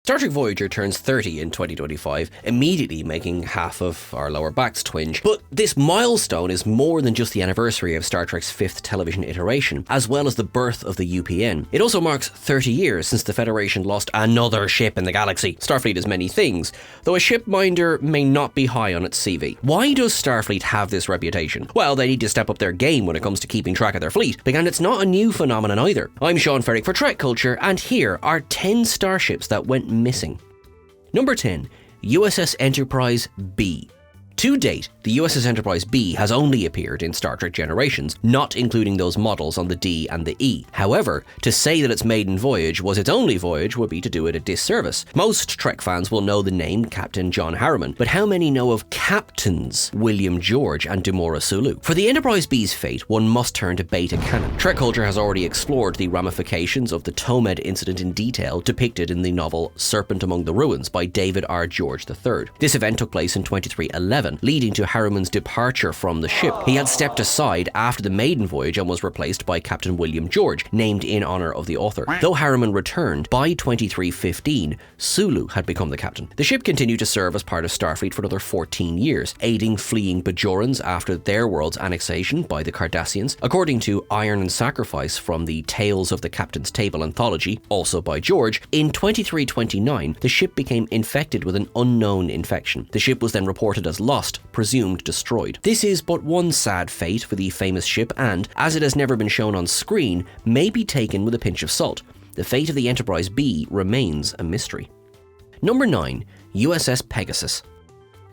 Star Trek Voyager turns 30 in 2025, immediately making half of our lower backs twinge. But this milestone is more than just the anniversary of Star Trek's 5th television iteration, as well as the birth of the UPN. It also marks 30 years since the Federation lost another ship in the galaxy. Starfleet is many things, though a shipminder may not be high on its CV. Why does Starfleet have this reputation? Well, they need to step up their game when it comes to keeping track of their fleet, and it's not a new phenomenon either. I'm Sean Ferrick for TrekCulture, and here are 10 starships that went missing. Number 10. USS Enterprise-B. To date, the USS Enterprise-B has only appeared in Star Trek Generations, not including those models on the D and the E. However, to say that its maiden voyage was its only voyage would be to do it a disservice. Most Trek fans will know the name Captain John Harriman, but how many know of Captains William George and Demora Sulu? For the Enterprise-B's fate, one must turn to beta canon. TrekCulture has already explored the ramifications of the Tomed incident in detail, depicted in the novel Serpent Among the Ruins by David R. George III. This event took place in 2311, leading to Harriman's departure from the ship. He had stepped aside after the maiden voyage and was replaced by Captain William George, named in honor of the author. Though Harriman returned, by 2315, Sulu had become the captain. The ship continued to serve as part of Starfleet for another 14 years, aiding fleeing Bajorans after their world's annexation by the Cardassians. According to Iron and Sacrifice from the Tales of the Captain's Table anthology, also by George, in 2329, the ship became infected with an unknown infection. The ship was then reported as lost, presumed destroyed. This is but one sad fate for the famous ship and, as it has never been shown on screen, may be taken with a pinch of salt. The fate of the Enterprise-B remains a mystery. Number 9. USS Pegasus.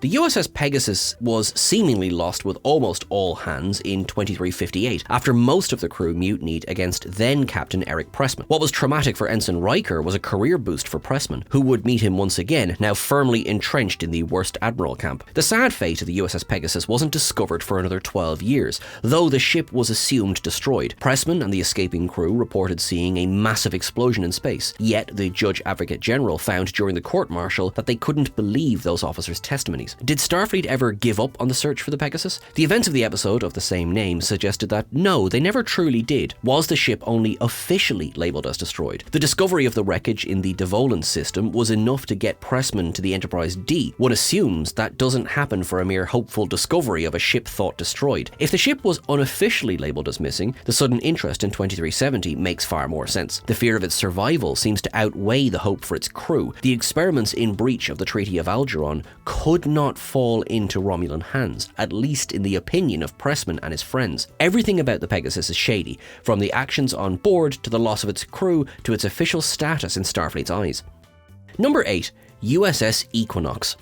The USS Pegasus was seemingly lost with almost all hands in 2358 after most of the crew mutinied against then-Captain Eric Pressman. What was traumatic for Ensign Riker was a career boost for Pressman, who would meet him once again, now firmly entrenched in the worst admiral camp. The sad fate of the USS Pegasus wasn't discovered for another 12 years, though the ship was assumed destroyed. Pressman and the escaping crew reported seeing a massive explosion in space, yet the Judge Advocate General found during the court-martial that they couldn't believe those officers' testimonies. Did Starfleet ever give up on the search for the Pegasus? The events of the episode of the same name suggested that no, they never truly did. Was the ship only officially labelled as destroyed? The discovery of the wreckage in the Devolans system was enough to get Pressman to the Enterprise D. One assumes that doesn't happen for a mere hopeful discovery of a ship thought destroyed. If the ship was unofficially labelled as missing, the sudden interest in 2370 makes far more sense. The fear of its survival seems to outweigh the hope for its crew. The experiments in breach of the Treaty of Algernon could not fall into Romulan hands, at least in the opinion of Pressman and his friends. Everything about the Pegasus is shady, from the actions on board to the loss of its crew to its official status in Starfleet's eyes. Number 8. USS Equinox.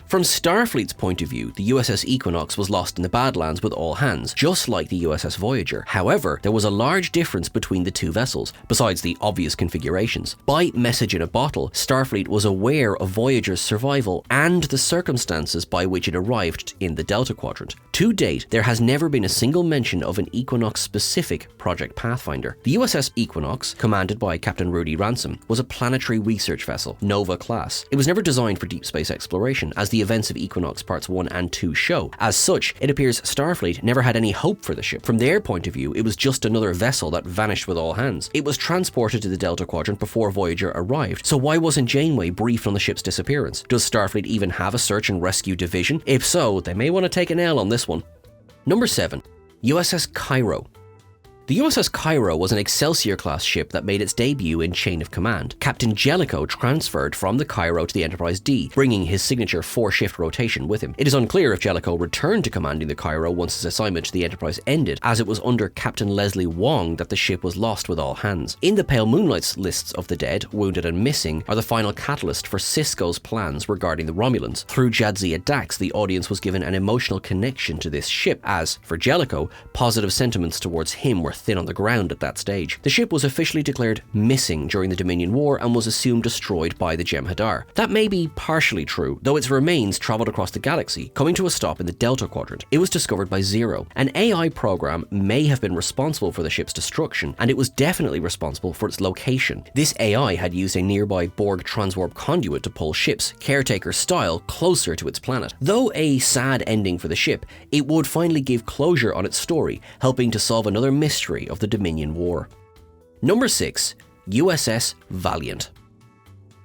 From Starfleet's point of view, the USS Equinox was lost in the Badlands with all hands, just like the USS Voyager. However, there was a large difference between the two vessels, besides the obvious configurations. By message in a bottle, Starfleet was aware of Voyager's survival and the circumstances by which it arrived in the Delta Quadrant. To date, there has never been a single mention of an Equinox-specific Project Pathfinder. The USS Equinox, commanded by Captain Rudy Ransom, was a planetary research vessel, Nova class. It was never designed for deep space exploration, as the events of Equinox Parts 1 and 2 show. As such, it appears Starfleet never had any hope for the ship. From their point of view, it was just another vessel that vanished with all hands. It was transported to the Delta Quadrant before Voyager arrived, so why wasn't Janeway briefed on the ship's disappearance? Does Starfleet even have a search and rescue division? If so, they may want to take an L on this one. Number 7. USS Cairo. The USS Cairo was an Excelsior-class ship that made its debut in Chain of Command. Captain Jellicoe transferred from the Cairo to the Enterprise D, bringing his signature 4-shift rotation with him. It is unclear if Jellicoe returned to commanding the Cairo once his assignment to the Enterprise ended, as it was under Captain Leslie Wong that the ship was lost with all hands. In the Pale Moonlight's lists of the dead, wounded and missing are the final catalyst for Sisko's plans regarding the Romulans. Through Jadzia Dax, the audience was given an emotional connection to this ship, as, for Jellicoe, positive sentiments towards him were thin on the ground at that stage. The ship was officially declared missing during the Dominion War and was assumed destroyed by the Jem'Hadar. That may be partially true, though its remains traveled across the galaxy, coming to a stop in the Delta Quadrant. It was discovered by Zero. An AI program may have been responsible for the ship's destruction, and it was definitely responsible for its location. This AI had used a nearby Borg transwarp conduit to pull ships, Caretaker style, closer to its planet. Though a sad ending for the ship, it would finally give closure on its story, helping to solve another mystery of the Dominion War. Number 6. USS Valiant.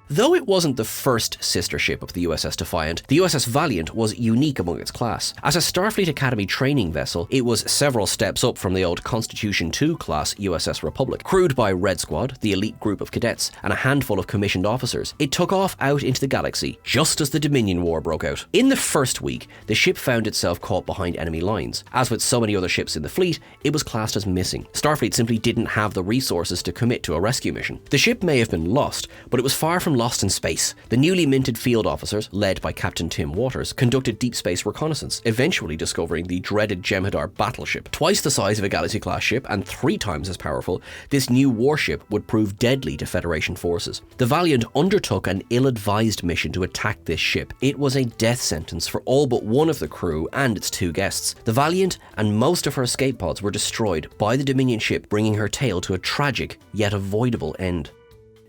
Though it wasn't the first sister ship of the USS Defiant, the USS Valiant was unique among its class. As a Starfleet Academy training vessel, it was several steps up from the old Constitution II class USS Republic. Crewed by Red Squad, the elite group of cadets, and a handful of commissioned officers, it took off out into the galaxy just as the Dominion War broke out. In the first week, the ship found itself caught behind enemy lines. As with so many other ships in the fleet, it was classed as missing. Starfleet simply didn't have the resources to commit to a rescue mission. The ship may have been lost, but it was far from lost in space. The newly minted field officers, led by Captain Tim Waters, conducted deep space reconnaissance, eventually discovering the dreaded Jem'Hadar battleship. Twice the size of a Galaxy-class ship and 3 times as powerful, this new warship would prove deadly to Federation forces. The Valiant undertook an ill-advised mission to attack this ship. It was a death sentence for all but one of the crew and its 2 guests. The Valiant and most of her escape pods were destroyed by the Dominion ship, bringing her tale to a tragic yet avoidable end.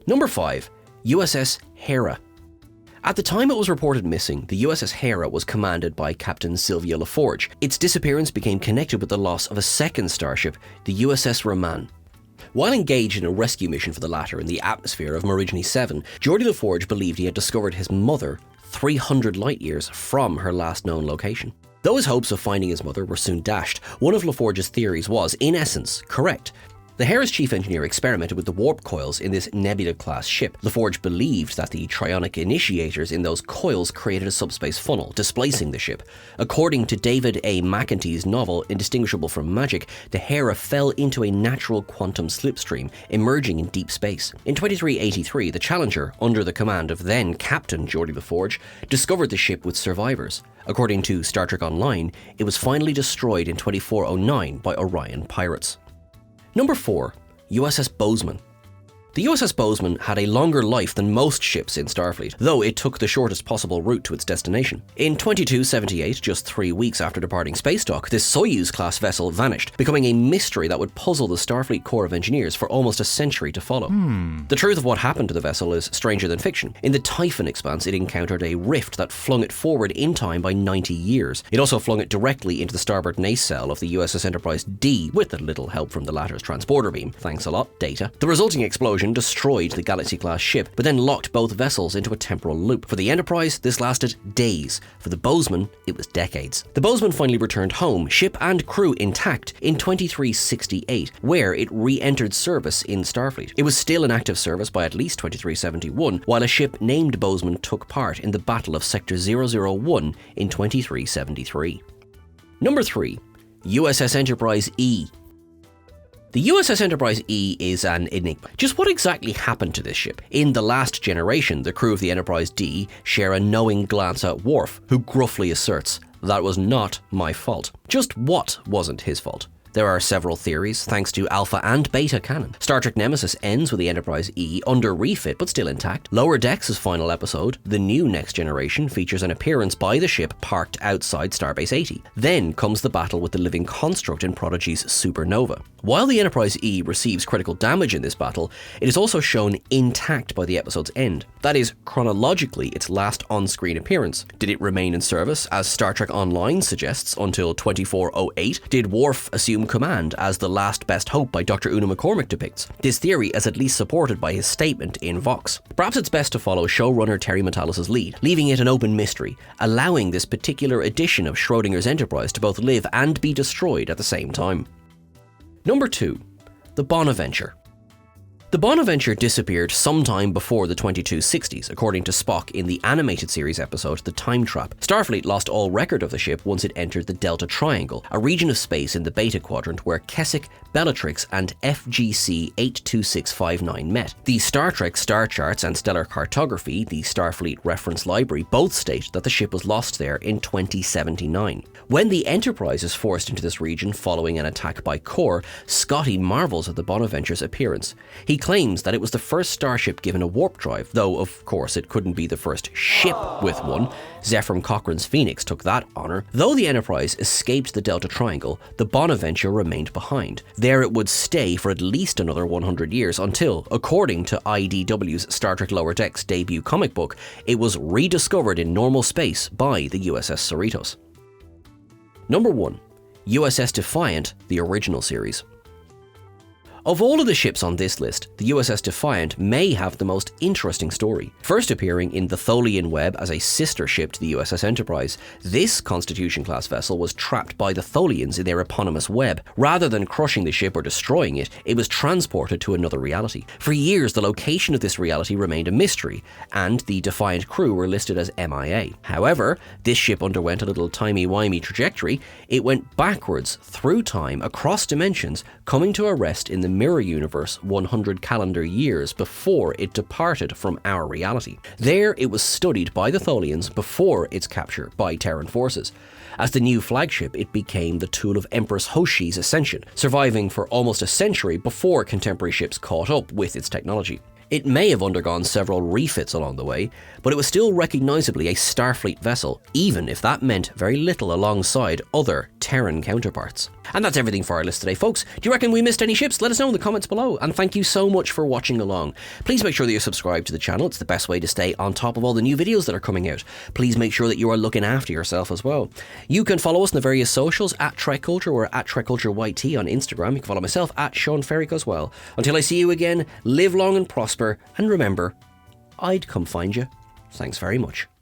Number 5. USS Hera. At the time it was reported missing, the USS Hera was commanded by Captain Sylvia LaForge. Its disappearance became connected with the loss of a second starship, the USS Raman. While engaged in a rescue mission for the latter in the atmosphere of Marigny 7, Geordi LaForge believed he had discovered his mother 300 light-years from her last known location. Though his hopes of finding his mother were soon dashed, one of LaForge's theories was, in essence, correct. The Hera's chief engineer experimented with the warp coils in this Nebula-class ship. LaForge believed that the trionic initiators in those coils created a subspace funnel, displacing the ship. According to David A. McEntee's novel, Indistinguishable from Magic, the Hera fell into a natural quantum slipstream, emerging in deep space. In 2383, the Challenger, under the command of then Captain Geordi LaForge, discovered the ship with survivors. According to Star Trek Online, it was finally destroyed in 2409 by Orion pirates. Number 4. USS Bozeman. The USS Bozeman had a longer life than most ships in Starfleet, though it took the shortest possible route to its destination. In 2278, just 3 weeks after departing space dock, this Soyuz-class vessel vanished, becoming a mystery that would puzzle the Starfleet Corps of Engineers for almost a century to follow. The truth of what happened to the vessel is stranger than fiction. In the Typhon expanse, it encountered a rift that flung it forward in time by 90 years. It also flung it directly into the starboard nacelle of the USS Enterprise-D, with a little help from the latter's transporter beam. Thanks a lot, Data. The resulting explosion destroyed the Galaxy-class ship, but then locked both vessels into a temporal loop. For the Enterprise, this lasted days. For the Bozeman, it was decades. The Bozeman finally returned home, ship and crew intact, in 2368, where it re-entered service in Starfleet. It was still in active service by at least 2371, while a ship named Bozeman took part in the Battle of Sector 001 in 2373. Number 3. USS Enterprise-E. The USS Enterprise-E is an enigma. Just what exactly happened to this ship? In The Last Generation, the crew of the Enterprise-D share a knowing glance at Worf, who gruffly asserts, "That was not my fault." Just what wasn't his fault? There are several theories, thanks to Alpha and Beta canon. Star Trek Nemesis ends with the Enterprise-E under refit but still intact. Lower Decks' final episode, The New Next Generation, features an appearance by the ship parked outside Starbase 80. Then comes the battle with the living construct in Prodigy's Supernova. While the Enterprise-E receives critical damage in this battle, it is also shown intact by the episode's end. That is, chronologically, its last on-screen appearance. Did it remain in service, as Star Trek Online suggests, until 2408? Did Worf assume command, as The Last Best Hope by Dr. Una McCormick depicts? This theory is at least supported by his statement in Vox. Perhaps it's best to follow showrunner Terry Matalas' lead, leaving it an open mystery, allowing this particular edition of Schrodinger's Enterprise to both live and be destroyed at the same time. Number 2. The Bonaventure. The Bonaventure disappeared sometime before the 2260s, according to Spock in the animated series episode The Time Trap. Starfleet lost all record of the ship once it entered the Delta Triangle, a region of space in the Beta Quadrant where Keswick, Bellatrix, and FGC 82659 met. The Star Trek star charts and stellar cartography, the Starfleet Reference Library, both state that the ship was lost there in 2079. When the Enterprise is forced into this region following an attack by Kor, Scotty marvels at the Bonaventure's appearance. He claims that it was the first starship given a warp drive, though of course it couldn't be the first ship with one. Zephram Cochrane's Phoenix took that honour. Though the Enterprise escaped the Delta Triangle, the Bonaventure remained behind. There it would stay for at least another 100 years until, according to IDW's Star Trek Lower Decks debut comic book, it was rediscovered in normal space by the USS Cerritos. Number 1. USS Defiant, the original series. Of all of the ships on this list, the USS Defiant may have the most interesting story. First appearing in the Tholian web as a sister ship to the USS Enterprise, this Constitution-class vessel was trapped by the Tholians in their eponymous web. Rather than crushing the ship or destroying it, it was transported to another reality. For years, the location of this reality remained a mystery, and the Defiant crew were listed as MIA. However, this ship underwent a little timey-wimey trajectory. It went backwards through time, across dimensions, coming to a rest in the mirror universe 100 calendar years before it departed from our reality. There, it was studied by the Tholians before its capture by Terran forces. As the new flagship, it became the tool of Empress Hoshi's ascension, surviving for almost a century before contemporary ships caught up with its technology. It may have undergone several refits along the way, but it was still recognisably a Starfleet vessel, even if that meant very little alongside other Terran counterparts. And that's everything for our list today, folks. Do you reckon we missed any ships? Let us know in the comments below, and thank you so much for watching along. Please make sure that you're subscribed to the channel. It's the best way to stay on top of all the new videos that are coming out. Please make sure that you are looking after yourself as well. You can follow us on the various socials at TrekCulture or at TrekCultureYT on Instagram. You can follow myself at Sean Ferrick as well. Until I see you again, live long and prosper, and remember, I'd come find you. Thanks very much.